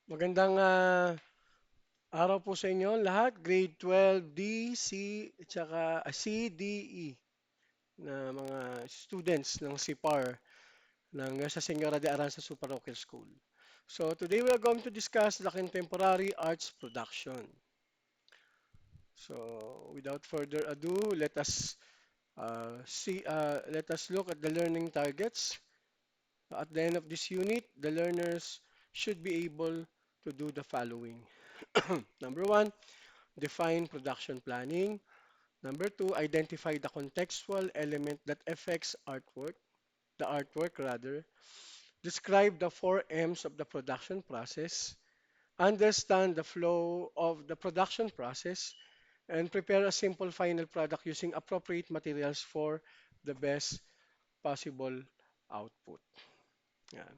Magandang araw po sa inyo lahat, grade 12 D, C, at saka C, D, E na mga students ng CPAR ng sa Señora de Aranzazu Parochial School. So today we are going to discuss the contemporary arts production. So without further ado, let us look at the learning targets. At the end of this unit, the learners should be able to do the following. Number one, define production planning. Number two, identify the contextual element that affects the artwork rather. Describe the four M's of the production process. Understand the flow of the production process and prepare a simple final product using appropriate materials for the best possible output. Yan.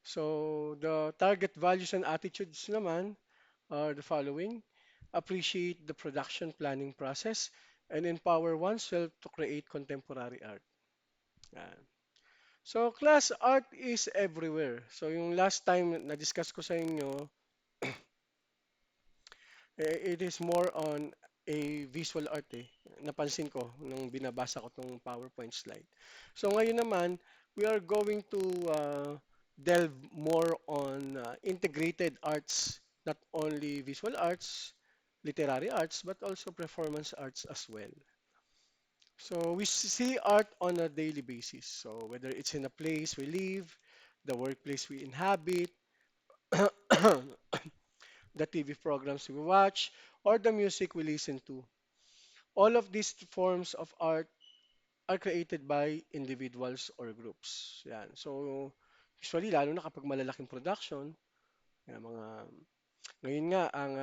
So the target values and attitudes naman are the following. Appreciate the production planning process and empower oneself to create contemporary art. Yan. So, class art is everywhere. So, yung last time na-discuss ko sa inyo, it is more on a visual art eh. Napansin ko nung binabasa ko tong PowerPoint slide. So, ngayon naman, we are going to delve more on integrated arts, not only visual arts, literary arts, but also performance arts as well. So we see art on a daily basis. So whether it's in a place we live, the workplace we inhabit, the TV programs we watch, or the music we listen to, all of these forms of art are created by individuals or groups. Yan. So usually, lalo na kapag malalaking production, yan, ngayon nga, ang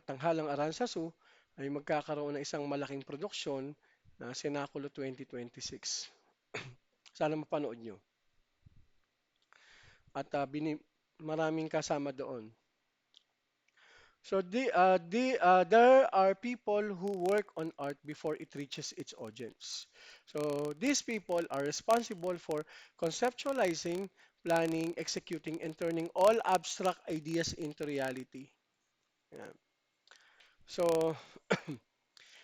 Tanghalang Aranzazu ay magkakaroon ng isang malaking produksyon na Cenaculo 2026. Sana mapanood nyo. At maraming kasama doon. So there are people who work on art before it reaches its audience. So these people are responsible for conceptualizing, planning, executing, and turning all abstract ideas into reality. Yan. So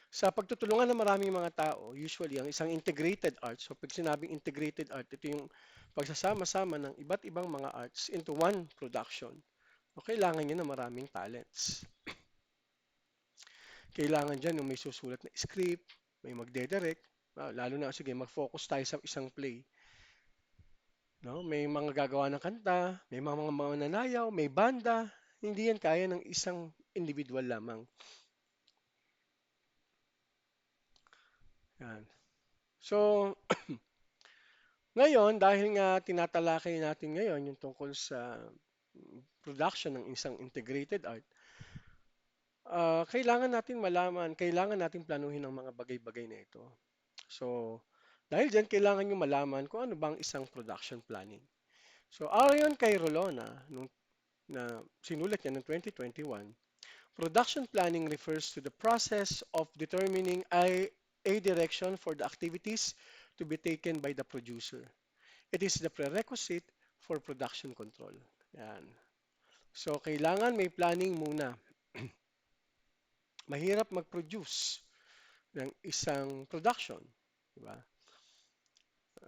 sa pagtutulungan ng maraming mga tao, usually ang isang integrated art, so pag sinabing integrated art, ito yung pagsasama-sama ng iba't ibang mga arts into one production. So, kailangan nyo ng maraming talents. Kailangan dyan yung may susulat na script, may magdedirect, lalo na sige, mag-focus tayo sa isang play. No? May mga gagawa ng kanta, may mga mananayaw, may banda. Hindi yan kaya ng isang individual lamang. Yan. So, ngayon, dahil nga tinatalakay natin ngayon yung tungkol sa production ng isang integrated art, kailangan natin malaman, kailangan natin planuhin ang mga bagay-bagay na ito. So, dahil dyan, kailangan nyo malaman kung ano bang isang production planning. So, ayon kay Rolona, na sinulat niya noong 2021, production planning refers to the process of determining a direction for the activities to be taken by the producer. It is the prerequisite for production control. Yan. So, kailangan may planning muna. Mahirap mag-produce ng isang production. Diba?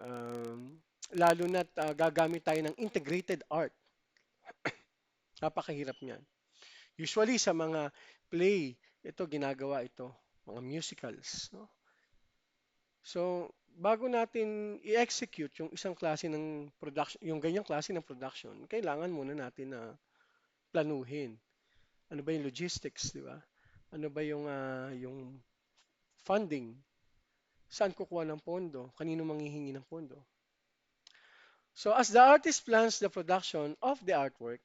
Um, lalo na gagamit tayo ng integrated art. Napakahirap niyan. Usually sa mga play, ito ginagawa ito, mga musicals. No? So, bago natin i-execute yung isang klase ng production, yung ganyang klase ng production, kailangan muna natin na planuhin. Ano ba yung logistics, di ba? Ano ba yung funding? Saan kukuha ng pondo? Kanino manghihingi ng pondo? So as the artist plans the production of the artwork,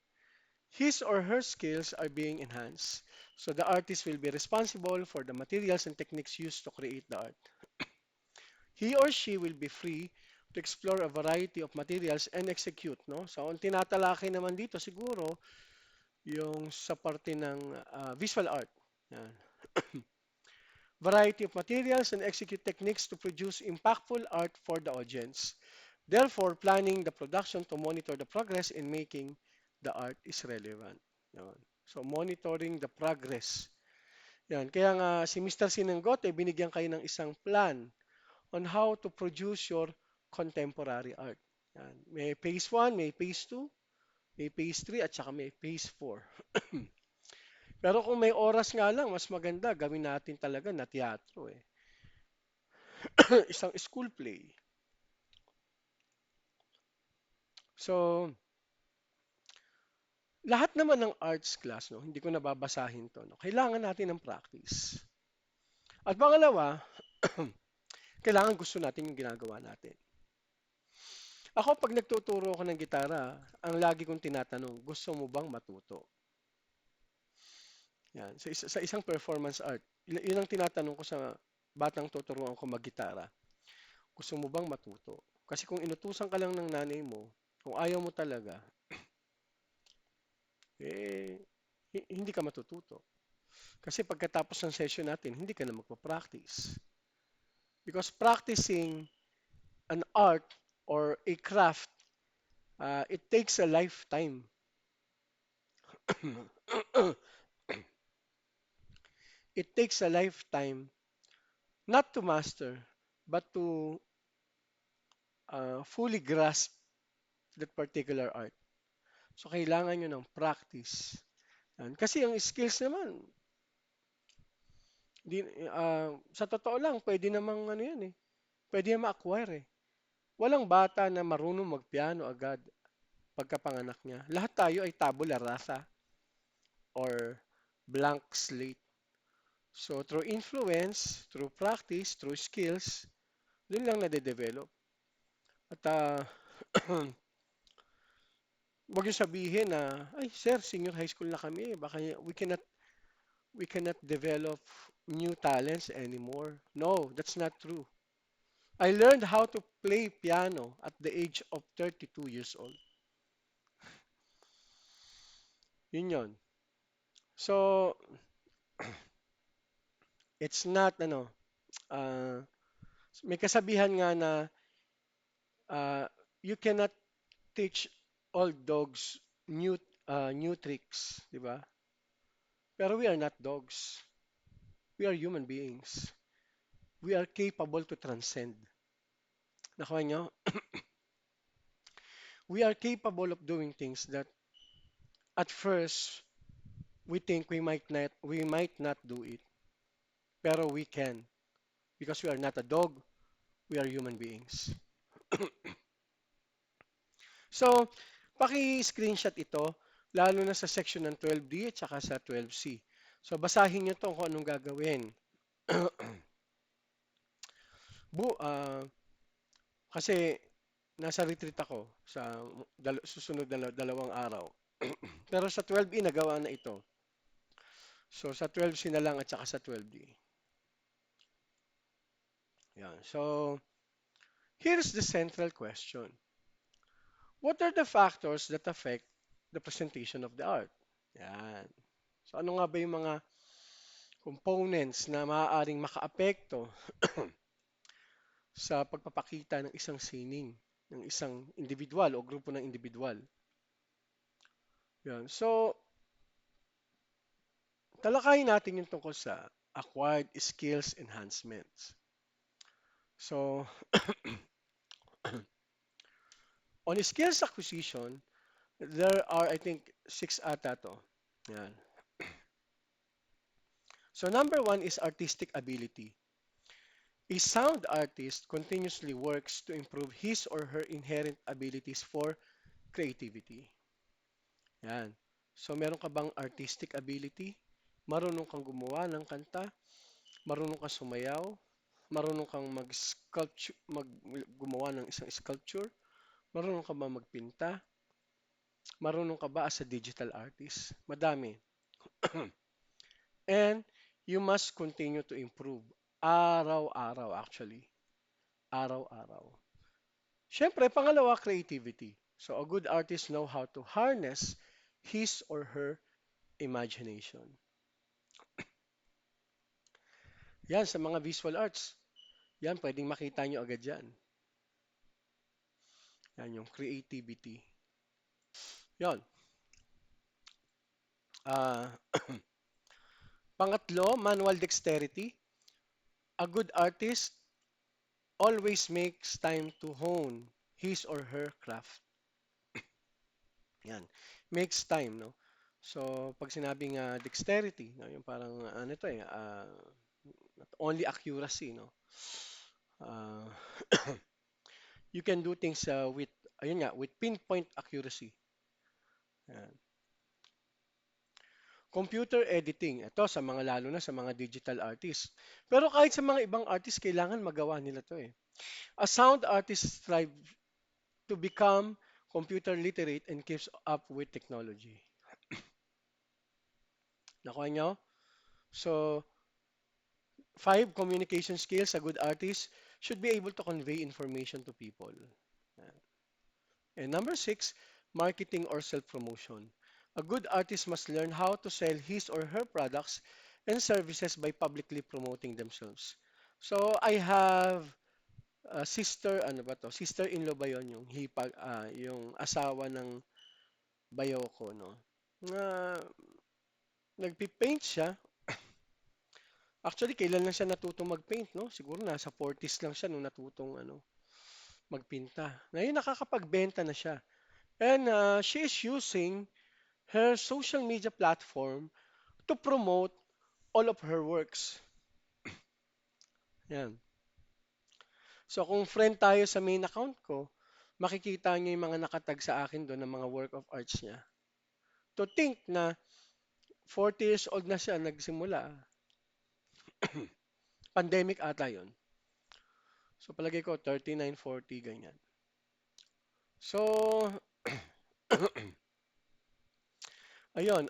his or her skills are being enhanced. So the artist will be responsible for the materials and techniques used to create the art. He or she will be free to explore a variety of materials and execute, no? So ang tinatalakay naman dito siguro yung sa parte ng visual art. Yan. Variety of materials and execute techniques to produce impactful art for the audience. Therefore, planning the production to monitor the progress in making the art is relevant. Yun. So, monitoring the progress. Yan. Kaya nga, si Mr. Sinenggote, binigyan kayo ng isang plan on how to produce your contemporary art. Yan. May phase 1, may phase 2, may phase 3, at saka may phase 4. Pero kung may oras nga lang, mas maganda, gawin natin talaga na teatro eh. Isang school play. So, lahat naman ng arts class, no, hindi ko nababasahin to, no, kailangan natin ng practice. At pangalawa, kailangan gusto natin yung ginagawa natin. Ako, pag nagtuturo ako ng gitara, ang lagi kong tinatanong, gusto mo bang matuto? Yan. Sa isang performance art, yun ang tinatanong ko sa batang tuturuan ko mag-gitara. Gusto mo bang matuto? Kasi kung inutusan ka lang ng nanay mo, kung ayaw mo talaga, eh, hindi ka matututo. Kasi pagkatapos ng session natin, hindi ka na magpa-practice. Because practicing an art or a craft, it takes a lifetime. It takes a lifetime not to master, but to fully grasp that particular art. So, kailangan nyo ng practice. Yan. Kasi ang skills naman, sa totoo lang, pwede namang ano yan eh. Pwede yan ma-acquire eh. Walang bata na marunong magpiano agad pagkapanganak niya. Lahat tayo ay tabula rasa or blank slate. So, through influence, through practice, through skills, doon lang nade-develop. At wag yung sabihin na, ay sir, senior high school na kami, baka we cannot develop new talents anymore. No, that's not true. I learned how to play piano at the age of 32 years old. Yun yun. So, it's not, uh, may kasabihan nga na uh, you cannot teach old dogs new tricks, di ba? Pero we are not dogs. We are human beings. We are capable to transcend. Nakuha nyo? We are capable of doing things that at first we think we might not do it, pero we can because we are not a dog, we are human beings. So, paki-screenshot ito lalo na sa section ng 12D at saka sa 12C. So, basahin niyo 'to kung anong gagawin. Kasi nasa retreat ako sa susunod na dalawang araw. Pero sa 12E nagawa na ito. So, sa 12C na lang at saka sa 12D. Yan. So, here's the central question. What are the factors that affect the presentation of the art? Yan. So, ano nga ba yung mga components na maaaring makaapekto sa pagpapakita ng isang sining ng isang individual o grupo ng individual? Yan. So, talakayin natin yung tungkol sa acquired skills enhancements. So, on skills acquisition, there are, I think, 6 ata to. Yan. So, number 1 is artistic ability. A sound artist continuously works to improve his or her inherent abilities for creativity. Yan. So, meron ka bang artistic ability? Marunong kang gumawa ng kanta? Marunong kang sumayaw? Marunong kang gumawa ng isang sculpture? Marunong ka ba magpinta? Marunong ka ba as a digital artist? Madami. And you must continue to improve. Araw-araw actually. Araw-araw. Siyempre, pangalawa, creativity. So a good artist know how to harness his or her imagination. Yan, sa mga visual arts. Yan, pwedeng makita nyo agad yan. Yan yung creativity. Yan. Ah, pangatlo, manual dexterity. A good artist always makes time to hone his or her craft. Yan. Makes time, no? So, pag sinabing dexterity, no, yung parang ano to eh, not only accuracy, no? Uh, you can do things with, ayun nga, with pinpoint accuracy. Yan. Computer editing, ito sa mga lalo na sa mga digital artists. Pero kahit sa mga ibang artists, kailangan magawa nila to eh. A sound artist strive to become computer literate and keeps up with technology. Nakuha nyo? So, five, communication skills. A good artist should be able to convey information to people. And number six, marketing or self-promotion. A good artist must learn how to sell his or her products and services by publicly promoting themselves. So, I have a sister, ano ba to? Sister-in-law ba yun? Yung asawa ng bayaw ko, no? Na nagpi-paint siya. Actually, kailan lang siya natutong mag-paint, no? Siguro nasa 40s lang siya nung natutong magpinta. Ngayon, nakakapagbenta na siya. And she is using her social media platform to promote all of her works. Yan. So, kung friend tayo sa main account ko, makikita niyo yung mga nakatag sa akin doon ng mga work of arts niya. To think na 40 years old na siya nagsimula, pandemic ata yon. So, palagay ko 39, 40, ganyan. So, ayun,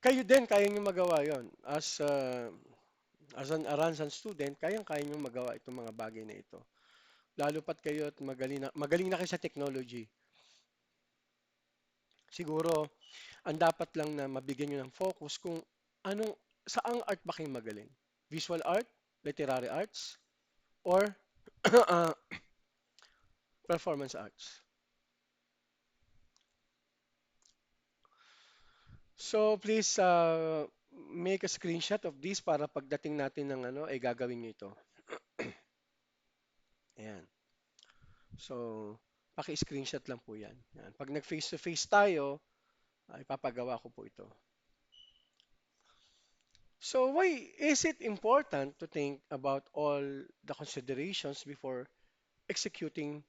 kayo din, kaya niyo magawa yon. As an Aransan student, kayang-kaya niyo magawa itong mga bagay na ito. Lalo pat kayo at magaling na kayo sa technology. Siguro, ang dapat lang na mabigyan niyo ng focus kung anong, saang art ba kayo magaling? Visual art, literary arts, or uh, performance arts. So please make a screenshot of this para pagdating natin ng ano ay gagawin niyo ito. Ayan. So paki-screenshot lang po 'yan. Yan. Pag nag-face to face tayo, ay papagawa ko po ito. So why is it important to think about all the considerations before executing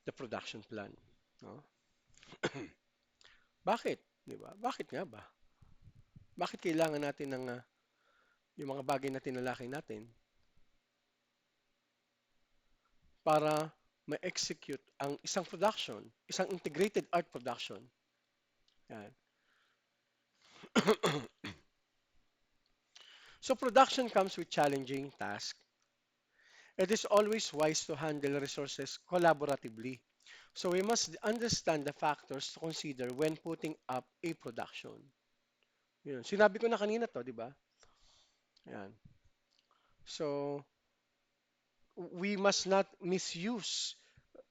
the production plan? No? Bakit? 'Di ba? Bakit nga ba? Bakit kailangan natin ng yung mga bagay na tinalakay natin para ma-execute ang isang production, isang integrated art production. Yan. So production comes with challenging tasks. It is always wise to handle resources collaboratively. So we must understand the factors to consider when putting up a production. Yun. Sinabi ko na kanina to, di ba? Yan. So we must not misuse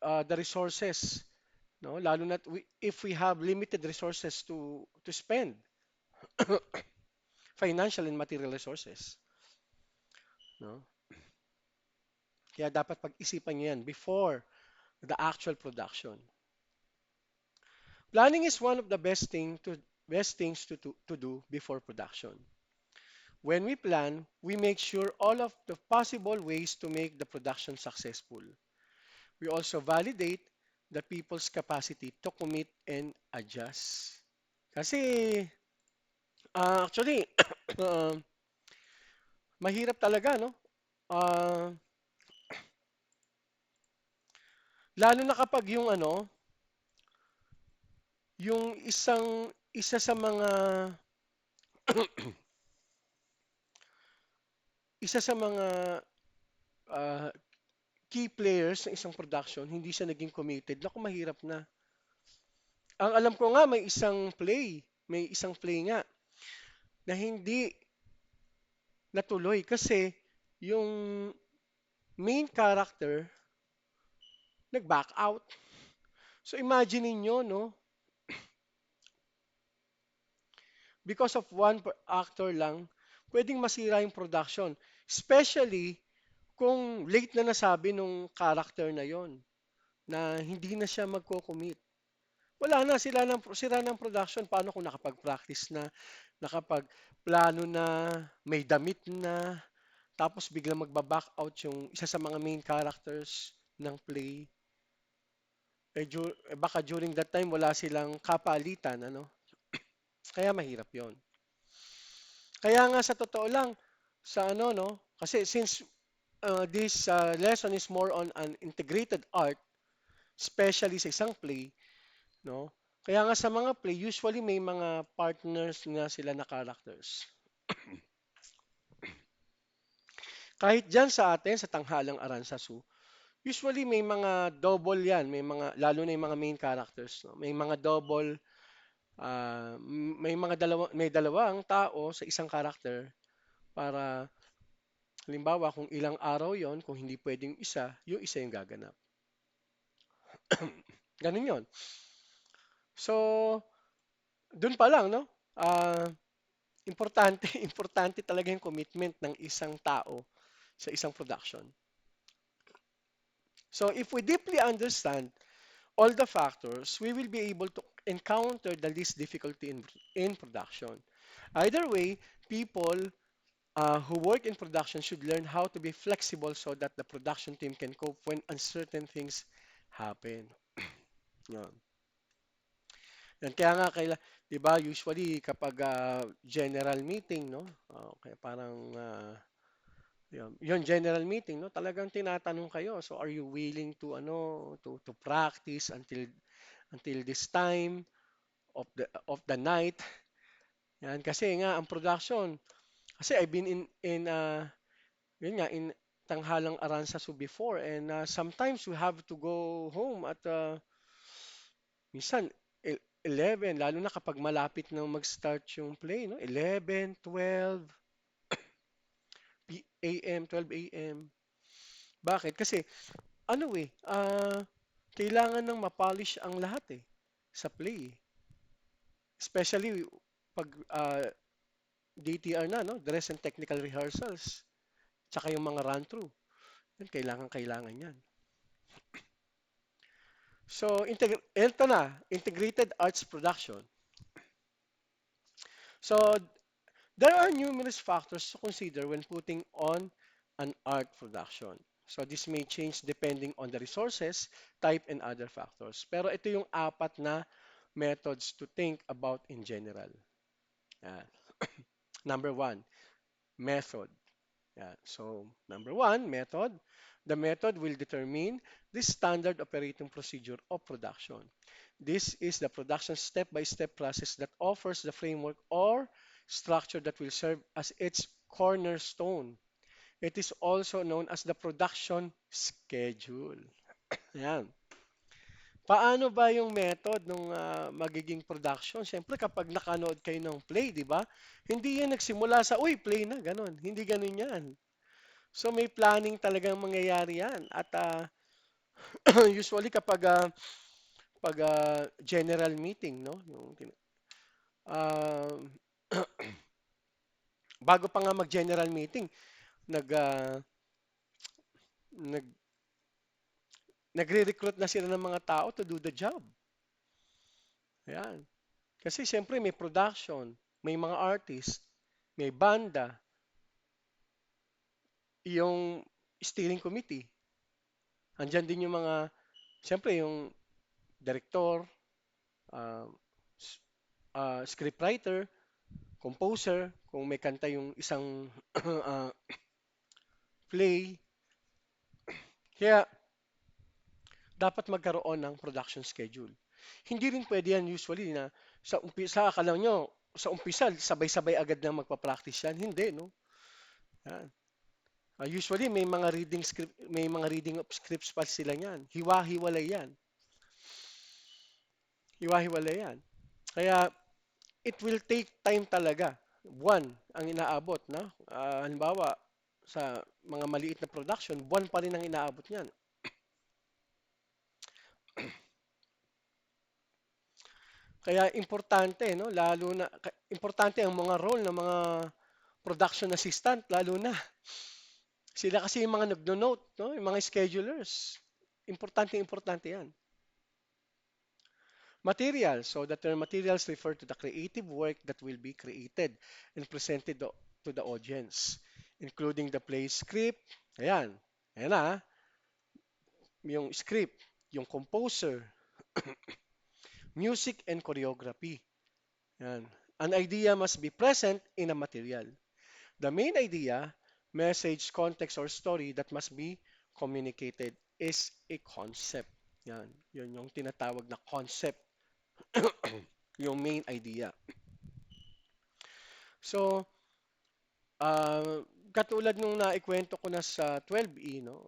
the resources, no? Lalo na if we have limited resources to spend, financial and material resources, no? Kaya dapat pag-isipan niyo yan before the actual production. Planning is one of the best things to do before production. When we plan, we make sure all of the possible ways to make the production successful. We also validate the people's capacity to commit and adjust. Kasi actually uh, mahirap talaga no? Ah, lalo na kapag yung yung isa sa mga isa sa mga ah, key players ng isang production, hindi siya naging committed, naku mahirap na. Ang alam ko nga may isang play nga na hindi natuloy kasi yung main character nag-back out. So imagine niyo no, Because of one actor lang, pwedeng masira yung production. Especially kung late na nasabi nung character na yon na hindi na siya magko-commit. Wala na, sira ng production. Paano kung nakapag-practice na, nakapag-plano na, may damit na, tapos biglang magba-back out yung isa sa mga main characters ng play. Baka during that time wala silang kapalitan, ano? Kaya mahirap yon. Kaya nga sa totoo lang, sa ano, no? Kasi since this lesson is more on an integrated art, especially sa isang play, no? Kaya nga sa mga play, usually may mga partners na sila na characters. Kahit dyan sa atin, sa Tanghalang Aranzasu, usually may mga double yan, may mga, lalo na yung mga main characters, no? May mga double, may dalawang tao sa isang character para, halimbawa, kung ilang araw yon, kung hindi pwedeng isa, yung isa yung gaganap. Ganun yon. So, dun pa lang, no? Importante, importante talaga yung commitment ng isang tao sa isang production. So, if we deeply understand all the factors, we will be able to encounter the least difficulty in production. Either way, people who work in production should learn how to be flexible so that the production team can cope when uncertain things happen. Yan. Yan. Kaya nga, 'di ba, usually kapag general meeting, no? Okay, parang yun general meeting, no? Talagang tinatanong kayo. So are you willing to to practice until this time of the night? Yan kasi nga ang production. Kasi I've been in yun nga in Tanghalang Aranzazu before, and sometimes we have to go home at minsan 11, lalo na kapag malapit nang mag-start yung play, no? 11, 12 a.m., 12 a.m. Bakit? Kasi ano kailangan ng mapolish ang lahat sa play. Especially pag DTR na, no? Dress and technical rehearsals. Tsaka yung mga run-through. Yan, kailangan yan. So, ito na, integrated arts production. So, there are numerous factors to consider when putting on an art production. So, this may change depending on the resources, type, and other factors. Pero ito yung apat na methods to think about in general. Yan. Number one, method. Yan. So, number one, method. The method will determine the standard operating procedure of production. This is the production step-by-step process that offers the framework or structure that will serve as its cornerstone. It is also known as the production schedule. Yan. Paano ba yung method ng magiging production? Siyempre, kapag nakanood kayo ng play, di ba? Hindi yan nagsimula sa, uy, play na, ganun. Hindi ganun yan. So, may planning talagang mangyayari yan. At usually, pag general meeting, no? Uh, bago pa nga mag-general meeting, nag, uh, nag, nagre-recruit na sila ng mga tao to do the job. Ayan. Kasi siyempre may production, may mga artist, may banda, yung steering committee. Andyan din yung mga, siyempre yung director, uh, scriptwriter, composer, kung may kanta yung isang uh, play. Kaya dapat magkaroon ng production schedule. Hindi rin pwede yan usually na sa umpisa, akala nyo, sa umpisa, sabay-sabay agad na magpa-practice yan. Hindi, no? Yan. Usually may mga reading of scripts pa sila niyan. Hiwa-hiwalay yan. Hiwa-hiwalay yan. Kaya it will take time talaga. Buwan ang inaabot, na? Halimbawa, sa mga maliit na production, buwan pa rin ang inaabot niyan. Kaya importante, no? Lalo na, importante ang mga role ng mga production assistant, lalo na. Sila kasi yung mga nagno-note, no? Yung mga schedulers. Importante yan. Materials. So the term materials refer to the creative work that will be created and presented to the audience, including the play script. Ayan. Ayan na, yung script, yung composer, music and choreography. Ayan. An idea must be present in a material. The main idea, message, context, or story that must be communicated is a concept. Yan. Yun yung tinatawag na concept, yung main idea. So, katulad nung naikwento ko na sa 12E, no?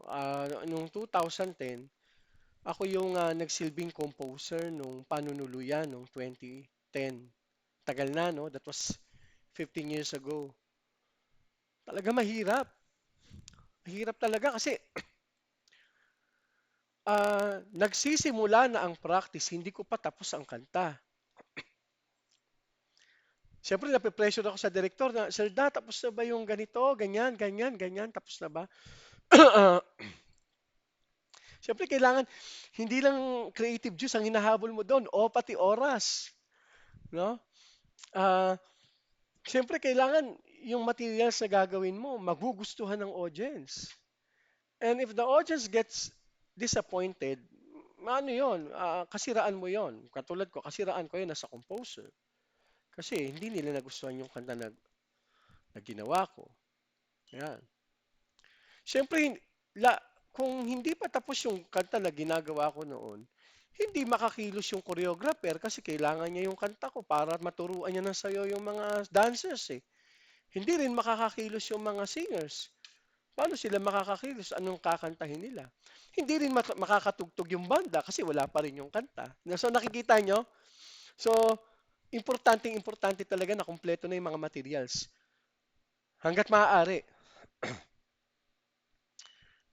Noong 2010, ako yung nagsilbing composer nung Panunuluyan nung 2010. Tagal na, no? That was 15 years ago. Talaga mahirap. Mahirap talaga kasi nagsisimula na ang practice, hindi ko pa tapos ang kanta. Siyempre, nape-pressure ako sa director na, Sir Da, tapos na ba yung ganito, ganyan, ganyan, ganyan, tapos na ba? Siyempre, kailangan, hindi lang creative juice ang hinahabol mo doon, o pati oras. No? Ah, siyempre, kailangan yung materials na gagawin mo, magugustuhan ng audience. And if the audience gets disappointed, ano yon, kasiraan mo yon. Katulad ko, kasiraan ko yun as a composer. Kasi hindi nila nagustuhan yung kanta na ginawa ko. Yan. Siyempre, la, kung hindi pa tapos yung kanta na ginagawa ko noon, hindi makakilos yung choreographer kasi kailangan niya yung kanta ko para maturuan niya ng sayo yung mga dancers eh. Hindi rin makakakilos yung mga singers. Paano sila makakakilos? Anong kakantahin nila? Hindi rin makakatugtog yung banda kasi wala pa rin yung kanta. So nakikita nyo? So, importante talaga na kumpleto na yung mga materials. Hanggat maaari.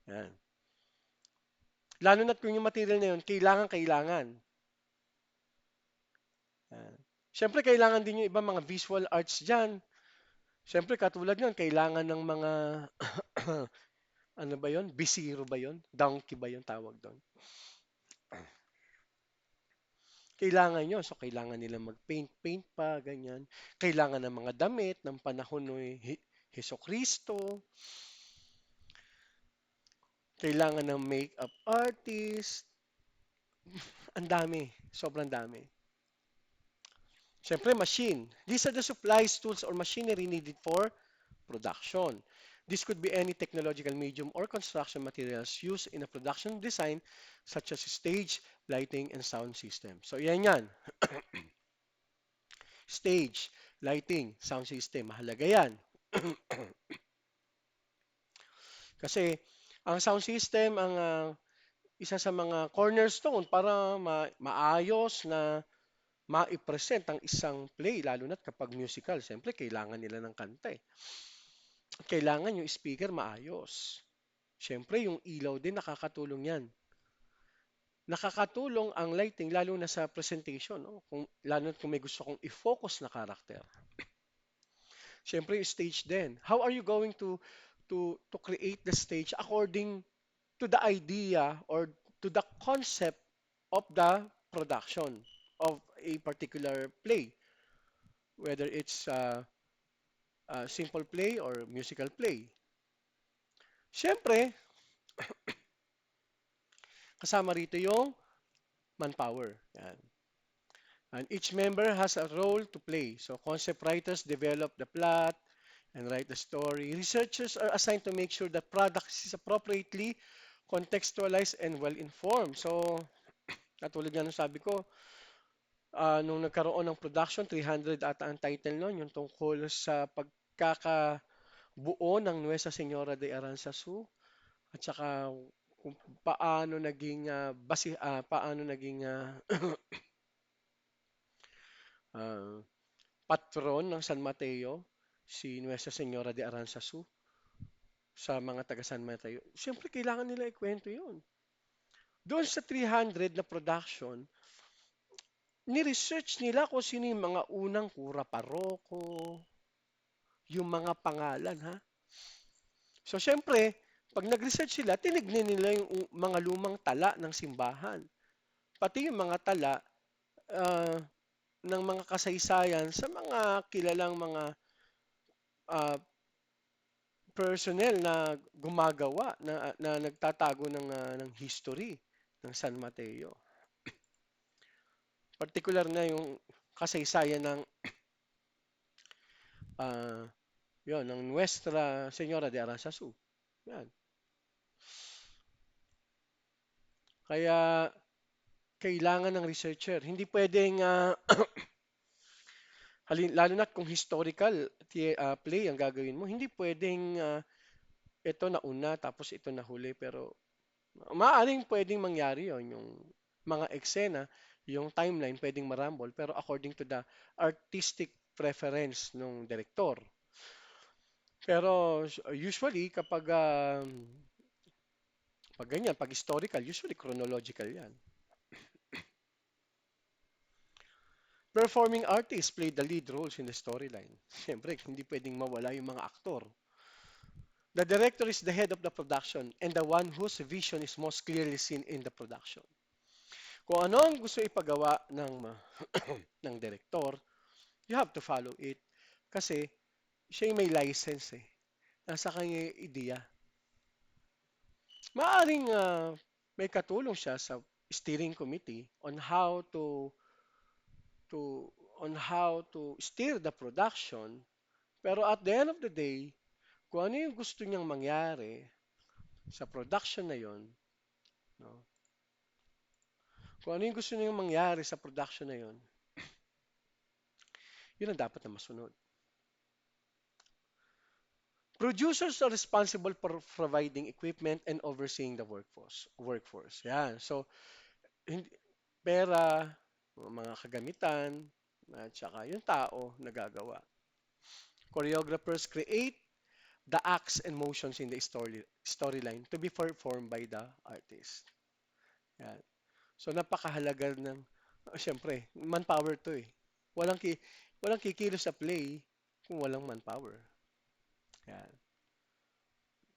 Yan. Lalo na't kung yung material na yun, kailangan. Yan. Siyempre, kailangan din yung ibang mga visual arts dyan. Siyempre, katulad yun, kailangan ng mga, ano ba yun? Bisiro ba yun? Donkey ba yun tawag doon? Kailangan yun. So, kailangan nila mag-paint pa, ganyan. Kailangan ng mga damit ng panahon ni Heso Kristo. Kailangan ng makeup artist. Ang dami. Sobrang dami. Siyempre, machine. These are the supplies, tools, or machinery needed for production. This could be any technological medium or construction materials used in a production design such as stage, lighting, and sound system. So, yan. Stage, lighting, sound system. Mahalaga yan. Kasi, ang sound system, ang isa sa mga cornerstone para maayos na ma-present ang isang play, lalo na kapag musical. Siyempre, kailangan nila ng kanta eh. At kailangan yung speaker maayos. Siyempre, yung ilaw din nakakatulong yan. Nakakatulong ang lighting lalo na sa presentation, no? Lalo na kung may gusto kong i-focus na character. Siyempre, yung stage din. How are you going to create the stage according to the idea or to the concept of the production of a particular play, whether it's a simple play or musical play. Siyempre, kasama rito yung manpower. Yan. And each member has a role to play. So concept writers develop the plot and write the story. Researchers are assigned to make sure that product is appropriately contextualized and well-informed. So, katulad nga ng sabi ko, nung nagkaroon ng production, 300 ata ang title nun, yung tungkol sa pagkakabuo ng Nuestra Señora de Aranzazu at saka kung paano naging paano naging ah, patron ng San Mateo, si Nuestra Señora de Aranzazu sa mga taga San Mateo. Siyempre, kailangan nila ikwento yun. Doon sa 300 na production, ni-research nila kung sino yung mga unang kura paroko, yung mga pangalan, ha? So, syempre, pag nag-research sila, tinignan nila yung mga lumang tala ng simbahan. Pati yung mga tala ah, ng mga kasaysayan sa mga kilalang mga ah, personnel na gumagawa na nagtatago ng history ng San Mateo. Partikular na yung kasaysayan ng ah, yon ng Nuestra Señora de Aranzazu. Yan. Kaya kailangan ng researcher. Hindi pwedeng lalo na kung historical play ang gagawin mo, hindi pwedeng ito na una tapos ito na huli pero maaaring pwedeng mangyari yon yung mga eksena, yung timeline pwedeng marambol pero according to the artistic preference ng direktor. Pero usually kapag pag ganyan, pag historical, usually chronological yan. Performing artists play the lead roles in the storyline. Siyempre, hindi pwedeng mawala yung mga aktor. The director is the head of the production and the one whose vision is most clearly seen in the production. Kung ano ang gusto ipagawa ng director, you have to follow it. Kasi siya yung may license eh. Nasa kanya yung ideya. Maaring may katulong siya sa steering committee to on how to steer the production. Pero at the end of the day, kung ano yung gusto niyang mangyari sa production na yon, no? Kung ano yung gusto niyang mangyari sa production na yon, yun ang dapat na masunod. Producers are responsible for providing equipment and overseeing the workforce. Yan. So, hindi, pera, mga kagamitan, at saka yung tao na gagawa. Choreographers create the acts and motions in the storyline to be performed by the artist. Yan. So, napakahalaga ng, siyempre, manpower to eh. Walang, ki, walang kikilos sa play kung walang manpower. Yan.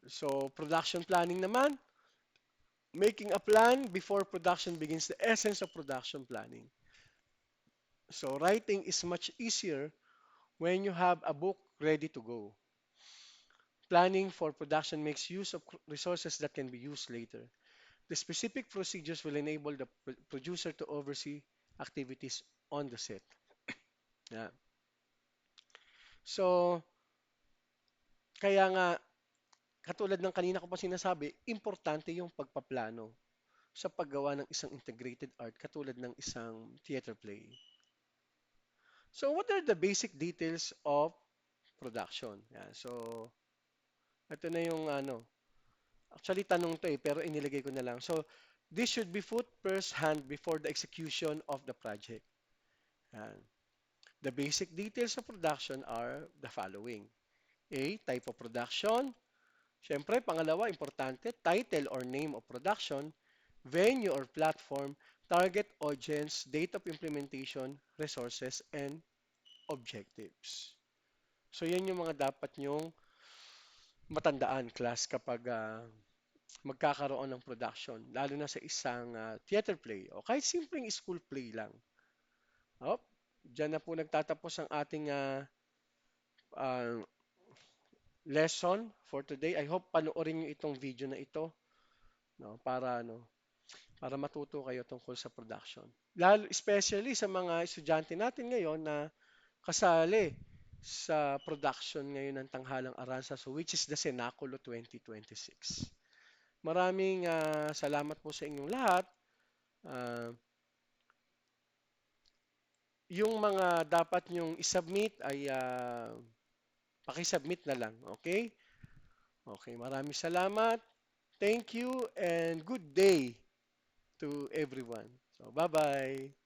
So, production planning naman, making a plan before production begins, the essence of production planning. So, writing is much easier when you have a book ready to go. Planning for production makes use of resources that can be used later. The specific procedures will enable the producer to oversee activities on the set. Yeah. So, kaya nga, katulad ng kanina ko pa sinasabi, importante yung pagpaplano sa paggawa ng isang integrated art katulad ng isang theater play. So, what are the basic details of production? Yan. So, ito na yung ano. Actually, tanong to eh, pero inilagay ko na lang. So, this should be put first hand before the execution of the project. Yan. The basic details of production are the following. A, type of production. Siyempre, pangalawa, importante, title or name of production, venue or platform, target audience, date of implementation, resources, and objectives. So, yan yung mga dapat nyong matandaan, class, kapag magkakaroon ng production, lalo na sa isang theater play o kahit simpleng school play lang. Oh, diyan na po nagtatapos ang ating uh, lesson for today. I hope panoorin niyo itong video na ito, no, para matuto kayo tungkol sa production. Lalo especially sa mga estudyante natin ngayon na kasali sa production ngayon ng Tanghalang Aranza, so which is the Cenaculo 2026. Maraming salamat po sa inyong lahat. Uh, yung mga dapat nyong isubmit ay pakisubmit na lang. Okay? Okay, maraming salamat. Thank you and good day to everyone. So, bye-bye.